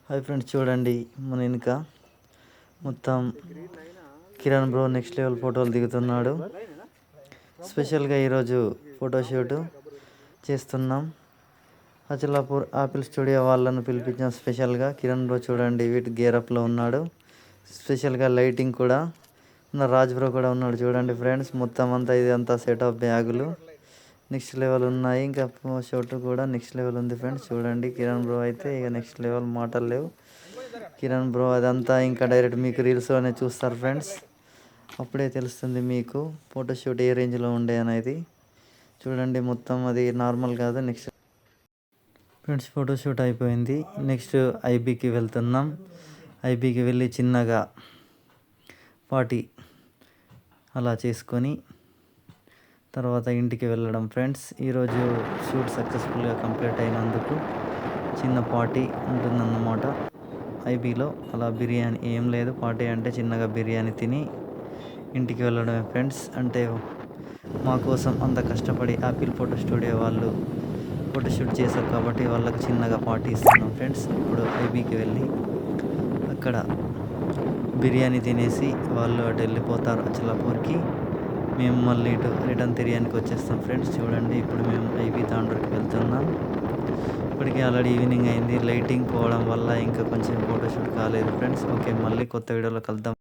Hi friends, చూడండి మన వెనుక మొత్తం కిరణ్ బ్రో నెక్స్ట్ లెవెల్ ఫోటోలు దిగుతున్నాడు. స్పెషల్గా ఈరోజు ఫోటోషూట్ చేస్తున్నాం. అచలాపూర్ ఆపిల్ స్టూడియో వాళ్ళను పిలిపించాం స్పెషల్గా. కిరణ్ బ్రో చూడండి వీటి గేరప్లో ఉన్నాడు. స్పెషల్గా లైటింగ్ కూడా రాజ్ బ్రో కూడా ఉన్నాడు. చూడండి ఫ్రెండ్స్, మొత్తం అంతా ఇదంతా సెట్ ఆఫ్ బ్యాగులు నెక్స్ట్ లెవెల్ ఉన్నాయి. ఇంకా షూట్ కూడా నెక్స్ట్ లెవెల్ ఉంది ఫ్రెండ్స్. చూడండి కిరణ్ బ్రో అయితే ఇక నెక్స్ట్ లెవెల్, మాటలు లేవు. కిరణ్ బ్రో అదంతా ఇంకా డైరెక్ట్ మీకు రీల్స్లోనే చూస్తారు ఫ్రెండ్స్. అప్పుడే తెలుస్తుంది మీకు ఫోటోషూట్ ఏ రేంజ్లో ఉండే అనేది. చూడండి మొత్తం అది నార్మల్ కాదు. నెక్స్ట్ ఫ్రెండ్స్ ఫోటోషూట్ అయిపోయింది. నెక్స్ట్ ఐబీకి వెళ్తున్నాం. ఐబీకి వెళ్ళి చిన్నగా పార్టీ అలా చేసుకొని తర్వాత ఇంటికి వెళ్ళడం ఫ్రెండ్స్. ఈరోజు షూట్ సక్సెస్ఫుల్గా కంప్లీట్ అయినందుకు చిన్న పార్టీ ఉంటుందన్నమాట ఐబీలో. అలా బిర్యానీ ఏం లేదు, పార్టీ అంటే చిన్నగా బిర్యానీ తిని ఇంటికి వెళ్ళడమే ఫ్రెండ్స్. అంటే మా కోసం అంత కష్టపడి యాపిల్ ఫోటో స్టూడియో వాళ్ళు ఫోటోషూట్ చేశారు కాబట్టి వాళ్ళకు చిన్నగా పార్టీ ఇస్తున్నాం ఫ్రెండ్స్. ఇప్పుడు ఐబీకి వెళ్ళి అక్కడ బిర్యానీ తినేసి వాళ్ళు అటు వెళ్ళిపోతారు అచలాపూర్కి. మేము మళ్ళీ ఇటు రిటర్న్ తిరిగానికి వచ్చేస్తాం ఫ్రెండ్స్. చూడండి ఇప్పుడు మేము ఐబీ తాండూరుకి వెళ్తున్నాం. ఇప్పటికే ఆల్రెడీ ఈవినింగ్ అయింది. లైటింగ్ పోవడం వల్ల ఇంకా కొంచెం ఫోటోషూట్ కాలేదు ఫ్రెండ్స్. ఓకే, మళ్ళీ కొత్త వీడియోలో కలుద్దాం.